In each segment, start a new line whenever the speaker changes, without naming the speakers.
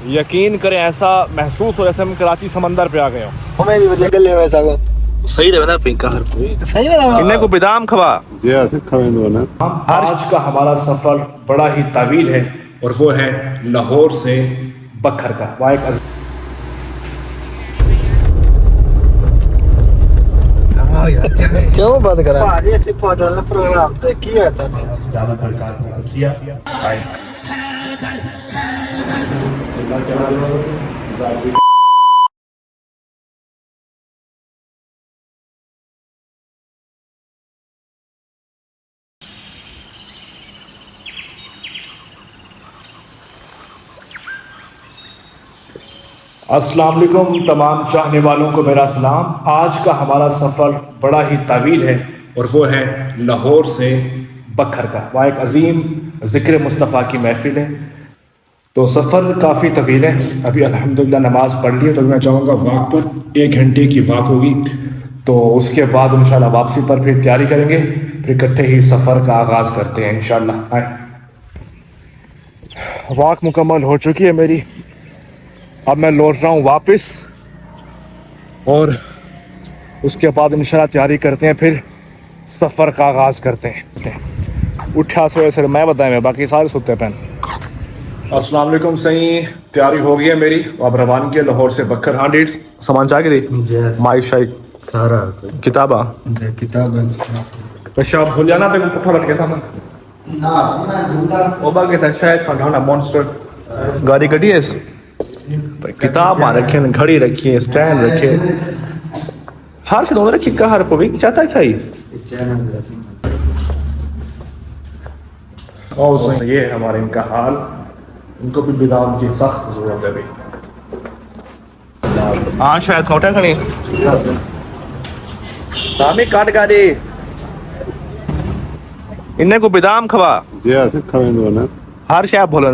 यकीन करें ऐसा महसूस हो जैसे हम कराची समंदर पे आ गए हो।
हमें नहीं बता गले में सागो
सही रहे ना पिंका हर कोई
सही में ना
इन्हें को बिदाम खवा।
आज का हमारा सफ़र बड़ा ही तवील है और वो है लाहौर से बखर का। वहाँ एक
क्यों बंद करा भाजी ऐसे पहुंचने प्रोग्राम तो किया था
अस्सलाम वालेकुम तमाम चाहने वालों को मेरा सलाम। आज का हमारा सफ़र बड़ा ही तवील है और वो है लाहौर से बखर का। वहाँ एक अजीम ज़िक्र मुस्तफ़ा की महफ़िल है। तो सफ़र काफ़ी तवील है। अभी अल्हम्दुलिल्लाह नमाज़ पढ़ ली है तो मैं जाऊँगा वाक पर। 1 घंटे की वाक होगी तो उसके बाद इंशाल्लाह वापसी पर फिर तैयारी करेंगे, फिर इकट्ठे ही सफ़र का आगाज़ करते हैं इंशाल्लाह। वाक मुकम्मल हो चुकी है मेरी। अब मैं लौट रहा हूँ वापस और उसके बाद इंशाल्लाह तैयारी करते हैं, फिर सफ़र का आगाज़ करते हैं। उठा सोए सर मैं बताएं मैं बाकी सारे सोते हैं पहन। अस्सलाम वालेकुम सही तैयारी हो गई है मेरी। अब रवानगी की लाहौर से बखर। हाँ डेट्स सामान चाह के दे माइक शाइक
सारा
किताबा
किताब
अच्छा भूल जाना तो पुट्ठा लग गया था मैं
ना
ओबा के था शायद खाना मॉन्स्टर गाड़ी कटी है। किताब रखी है, घड़ी रखी है, स्टैंड रखे हर चीज दोनों रखी कहा को भी चाहता है खाई और सही ये है हमारे इनका हाल। इनको भी बिदाम की सख्त जरूरत है अभी। हाँ शायद खोटा खड़ी तामी काट गाड़ी इन्हें को बिदाम खवा हर शायद बोलो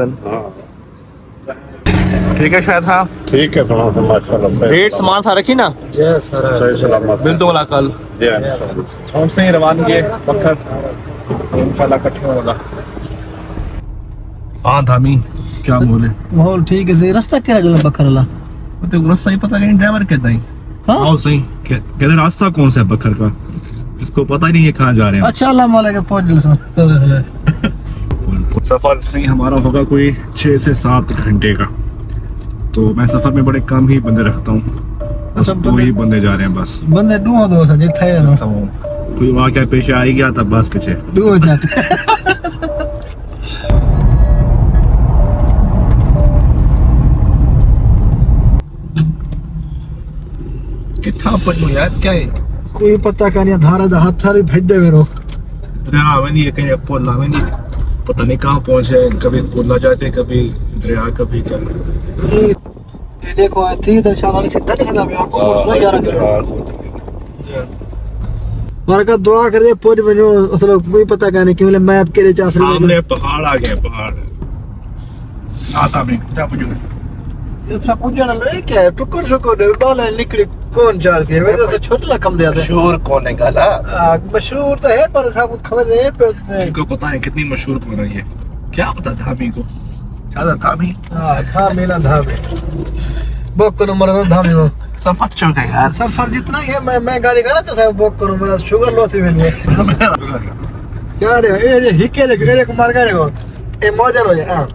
ठीक है शायद। हाँ
ठीक है थोड़ा सा माशाल्लाह
डेट सामान सा रखी ना
सही सलामत
बिल्कुल वाला कल और सही रवानगी पत्थर इंशाल्लाह इकट्ठे होगा। हाँ धामी क्या बोले
माहौल ठीक है। रास्ता क्या है बखर वाला
तो रास्ता ही पता नहीं ड्राइवर कहता ही। हाँ सही कहते रास्ता कौन सा है बखर का इसको पता ही नहीं है कहाँ जा रहे हैं।
अच्छा अल्लाह माला के पहुंच
सफर सही हमारा होगा कोई 6 से 7 घंटे का। तो मैं सफर में बड़े कम ही बंदे रखता हूँ। बस 2 ही बंदे जा रहे हैं बस।
बंदे दो सा जिथे है ना
कोई वाक़या पेश आ ही गया तब बस पीछे
दो जट
कितना पढ़ो यार क्या है
कोई पता का नहीं धारा हाथ थारी भेज दे मेरो
दरिया वेंदी है कहीं पोला वेंदी पता नहीं कहाँ पहुंचे। कभी पोला जाते कभी दरिया कभी क्या
ये देखो थी इंशाल्लाह सीधा नहीं चला आपको मसला 11 किलो मार का दुआ कर दे पहुंच बनो असल कोई पता का नहीं कि मैप के लिए चाह
सामने पहाड़ आ गए पहाड़ आता में क्या पूछो
ये सब पूछना ले क्या है टुकर शुकर बाल निकली कौन चाल के वजह से छोटा कम दे आते
शोर कौन है गाला
मशहूर तो है पर सब खबर है
इनको पता है कितनी मशहूर कौन है ये क्या पता धामी को ज्यादा धामी।
हां था मेरा धामे बुक करो मरना धामे को
सफर चल गया यार।
सफर जितना है मैं गाड़ी करा तो सब बुक करो मेरा शुगर लो थी मैंने क्या रे ये हिके रे को मार गए को ए मौजर हो जाए हां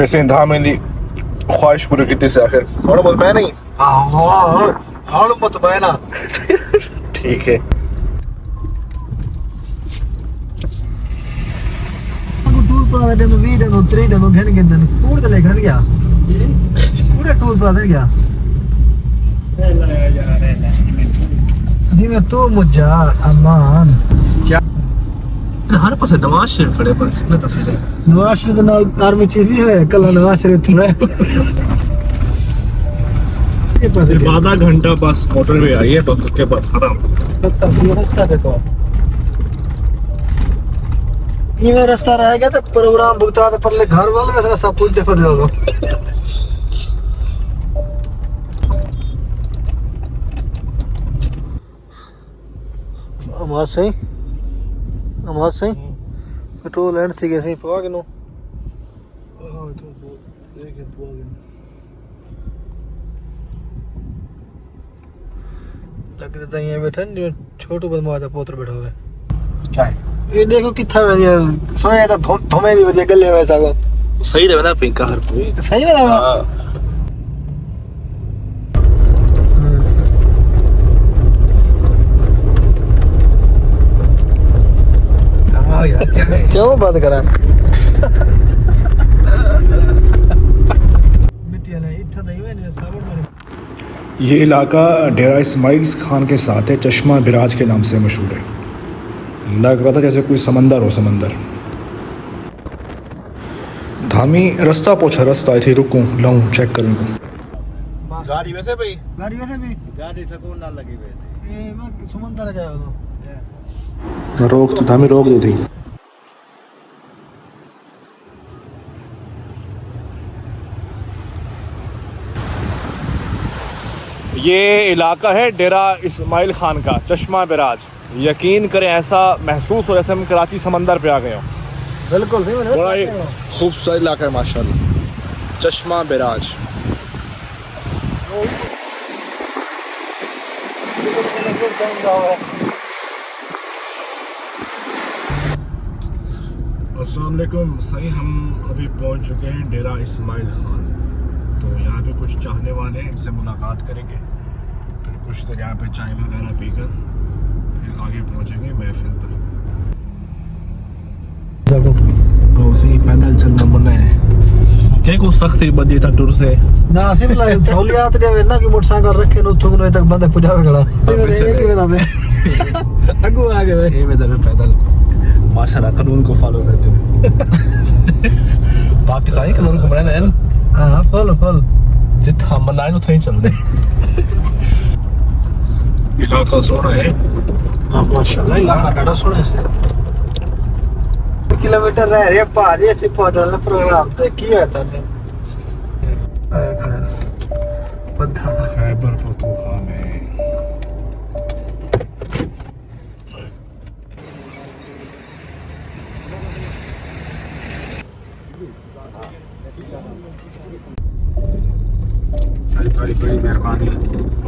ऐसे धामी दी ख्वाहिश पूरी की से आखिर और बोल मैं नहीं
हां मत बहना
ठीक है।
टूल प्लाजा डेनो वी डेनो 3 डेनो घेन के दिन पूरे ले घर गया पूरे टूल प्लाजा गया दी में तो मुझा अमान क्या
हर पास नवाज शरीफ खड़े बस ना तस्वीर
नवाज शरीफ ना आर्मी चीफ ही है कल नवाज शरीफ थोड़ा ये पास
सिर्फ आधा घंटा बस मोटरवे आई है बस उसके बाद खत्म।
ये रास्ता देखो ये रास्ता रह गया तो प्रोग्राम भुगता तो पर ले घर वाले का सब पूछते पड़े हो हमारा सही पेट्रोल एंड थी कैसे पवा के नो तो एक बुआ लग देता है बैठा नहीं छोटू बदमाश पोत्र बैठा हुआ है
क्या है
ये देखो कितना मैं सोया था भमे नहीं बजे गले में ऐसा को
सही रहे ना पिंका हर कोई
सही में ना क्यों बंद करा मिट्टी ना इतना नहीं है साबुन
ये इलाका डेरा इस्माइल खान के साथ है, चश्मा बिराज के नाम से मशहूर है। लग रहा था जैसे कोई समंदर हो, समंदर। धामी रास्ता पूछा, रास्ता आई थी, रुकूं लाऊं चेक करूं को
गाड़ी वैसे भाई
गाड़ी वैसे भी
गाड़ी सकून ना लगी वैसे
ये मैं सुमंदर गया तो
रोक तो धामी रोक दी थी। ये इलाका है डेरा इस्माइल खान का, चश्मा बिराज। यकीन करें ऐसा महसूस हो जैसे हम कराची समंदर पे आ गए हो।
बिल्कुल सही मैंने
बड़ा ही खूबसूरत इलाका है माशाल्लाह, चश्मा बिराज। अस्सलाम वालेकुम। सही हम अभी पहुंच चुके हैं डेरा इस्माइल खान। तो यहाँ पे कुछ चाहने वाले हैं, इनसे मुलाकात करेंगे, फिर कुछ देर यहाँ पे चाय वगैरह पीकर फिर आगे पहुँचेंगे महफिल पर। उसी पैदल चलना मना है
क्या को सख्ती बदी था टूर से
ना सिर्फ सहूलियात दे ना कि मोटरसाइकिल रखे नो थुगनो तक बंद पुजावे खड़ा एक में ना अगू आ गए
ये में पैदल माशाल्लाह कानून को फॉलो करते हुए पाकिस्तानी कानून को बनाना है ना।
हां फल
जितना मनाए तो थई चल दे। इलाका सोना है।
हां माशाल्लाह इलाका बड़ा सोना है। किलोमीटर रह रहे पहाड़ी से पहुंचने प्रोग्राम तो किया था ने पत्थर
खैबर पख्तूनख्वा में
बड़ी बड़ी मेहरबानी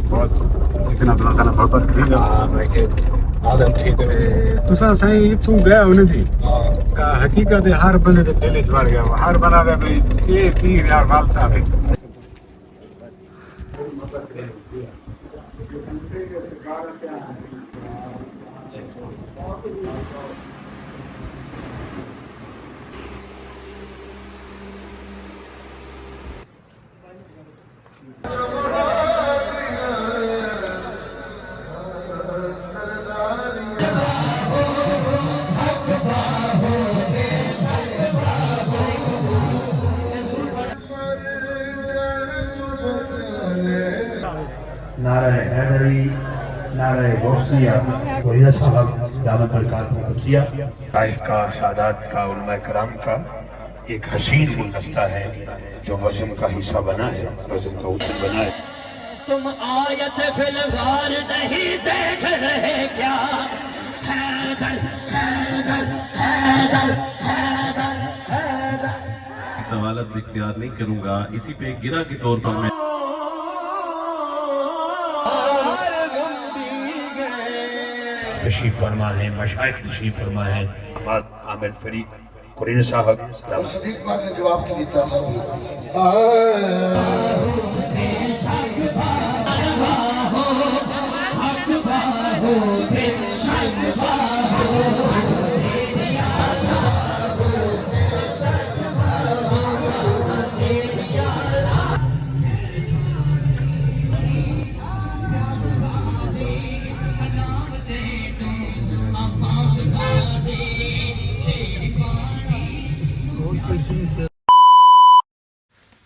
बहुत इतना तो साला बहुत करेंगे
आदम थी तो
तुसा सही तू गया होने थी हकीकत है हर बंदे दे दिल च बढ़ गया हर बना दे भाई ये पीर यार मालता है
नारे हैदरी, नारे गौसिया, वरीदा साहब दामद बरकात मुक़द्दसिया, ताइफ का, सादात का, उलमा कराम का एक हसीन गुलदस्ता है जो वज़न का हिस्सा बना है, वज़न का उसूल बना है।
तुम आयत फिलगार नहीं देख रहे क्या? हैदर हैदर हैदर हैदर हैदर।
दवालत इख्तियार नहीं करूंगा, इसी पे गिरा के तौर पर मैं
तशरीफ फरमा है, मशाइख तशरीफ फरमा है, आमिर फरीद कुरैशी साहब
जवाब की देता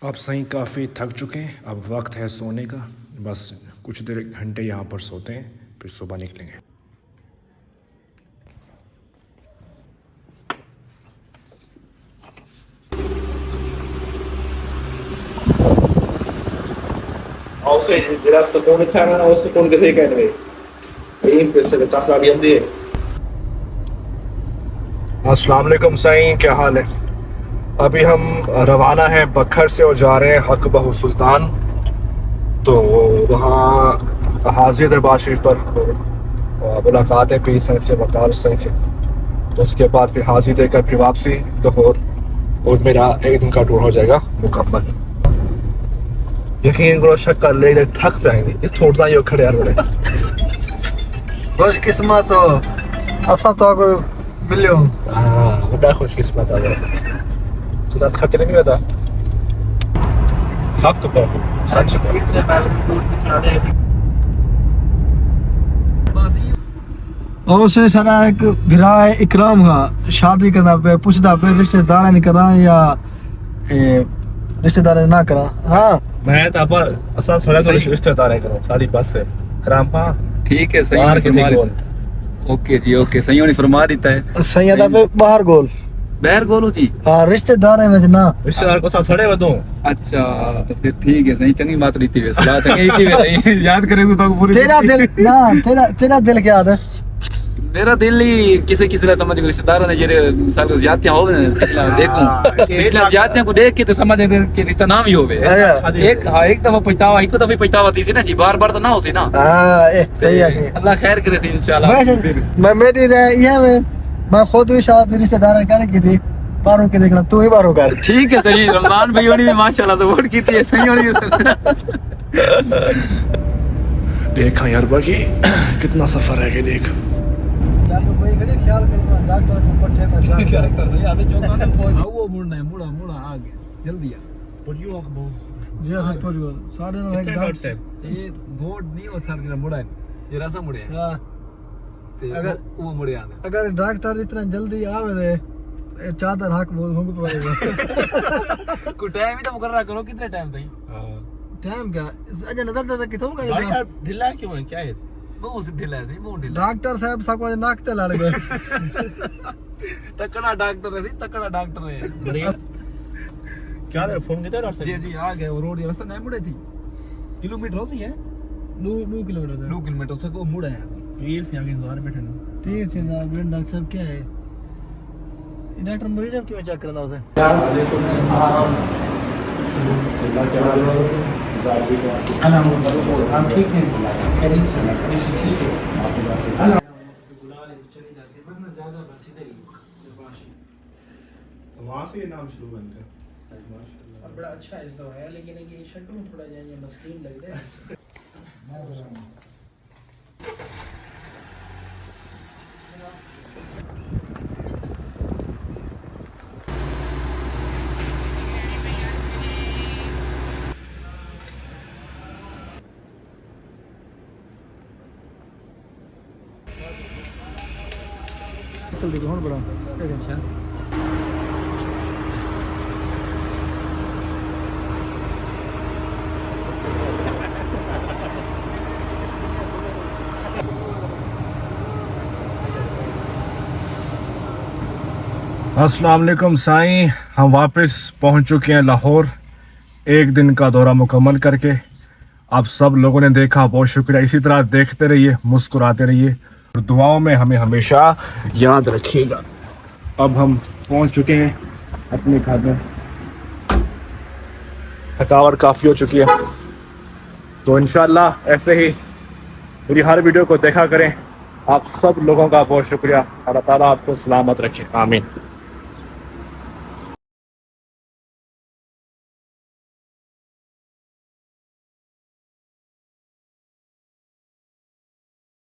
अब सही काफ़ी थक चुके हैं, अब वक्त है सोने का। बस कुछ देर घंटे यहाँ पर सोते हैं, फिर सुबह निकलेंगे।
Ou seja, graças a Deus está na nossa condição que é bem pessoal está sabendo de
अस्सलाम वालेकुम साईं, क्या हाल है?
अभी हम रवाना हैं बखर से और जा रहे हैं हक बहू सुल्तान। तो वहाँ हाजिर दरबार शरीफ पर मुलाकात है पीर सैयद से, वकार सैयद से। तो उसके बाद फिर हाजिर देकर फिर वापसी लाहौर, और मेरा एक दिन का टूर हो जाएगा मुकम्मल। यकीन करो शक कर ले थक पाएंगे ये थोड़ा ही खड़े यार बड़े
खुश किस्मत हो असा तो को मिलियो।
हाँ बड़ा खुश किस्मत आ गया। चला खटे नहीं होता हक तो सच
और उसने सारा एक भिरा है इकराम का शादी करना पे पूछता पे रिश्तेदार नहीं करा या रिश्तेदार ना करा। हाँ
मैं तो आप असा सड़ा तो रिश्तेदार है करो सारी बस से कराम। हाँ
ठीक है, सही
बाहर
होनी
किसी
फरमा
गोल।
ओके जी, ओके, सही होनी फरमा देता है।
सही आता पे बाहर गोल।
बहर गोलू जी।
हाँ रिश्तेदार है मैं ना
रिश्तेदार को साथ सड़े बतो।
अच्छा तो फिर ठीक है, सही चंगी बात रीति वे सलाह चंगी रीति वे सही याद करे तो पूरी
तेरा दिल ना तेरा दिल क्या है?
मेरा दिल ही किसी किसी ने समझ रिश्तेदार ने जेरे साल को ज्यादतियां हो पिछला देखूं पिछला ज्यादतियां को देख के तो समझ कि रिश्ता नाम ही होवे। एक हाँ एक दफा पछतावा एक दफा पछतावा थी ना जी, बार बार तो ना हो सी ना।
हाँ सही है।
अल्लाह खैर करे थी इंशाल्लाह।
मैं मेरी ये मैं खुद भी शादी रिश्तेदार करने की थी, बारों के देखना तू ही बारों कर।
ठीक है सही, रमजान भाई होनी भी माशाल्लाह तो वोट की थी सही होनी
देखा यार बाकी कितना सफर है कि देख
ख्याल करना डॉक्टर को पट्टे पे
डॉक्टर से आधे चौका में पहुंच वो मुड़ना है मुड़ा मुड़ा आ गया जल्दी आ
पढ़ियो अखबार
जी हां पढ़ियो सारे ना एक डॉक्टर
ये बोर्ड नहीं हो सर जरा मुड़ा है ये रसा मुड़े है।
हां
अगर वो मुड़े आने
अगर डॉक्टर इतना जल्दी आवे दे चादर हक बोल होंगे पड़ेगा।
को टाइम ही तो मुकर्रर करो कितने टाइम तक।
हां
टाइम क्या अजय नजर दादा किथों का
यार ढिला क्यों है क्या है?
बहुत ढिला है बहुत ढिला।
डॉक्टर साहब सबको नाक ते लड़ गए।
तकड़ा डॉक्टर है, तकड़ा डॉक्टर है।
क्या दे फोन किधर डॉक्टर
जी जी आ गए वो रोड रास्ता नहीं मुड़े थी किलोमीटर हो सी है
2 किलोमीटर
2 किलोमीटर से को मुड़ा है
ये से आगे द्वार बैठे ना
3 से डॉक्टर साहब क्या है डॉक्टर मरीजों क्यों चेक करना उसे?
हम ठीक हैं
वहाँ से नाम शुरू बनता है।
बड़ा अच्छा है तो है लेकिन ये शक्ल में थोड़ा जाने मस्कीन लग रहा है।
चल देखो कौन बड़ा एक अच्छा
अस्सलाम वालेकुम साईं, हम वापस पहुंच चुके हैं लाहौर एक दिन का दौरा मुकम्मल करके। आप सब लोगों ने देखा, बहुत शुक्रिया। इसी तरह देखते रहिए, मुस्कुराते रहिए और दुआओं में हमें हमेशा याद रखिएगा। अब हम पहुंच चुके हैं अपने घर में, थकावट काफ़ी हो चुकी है। तो इंशाल्लाह ऐसे ही मेरी हर वीडियो को देखा करें। आप सब लोगों का बहुत शुक्रिया। अल्लाह ताला आपको सलामत रखे, आमीन।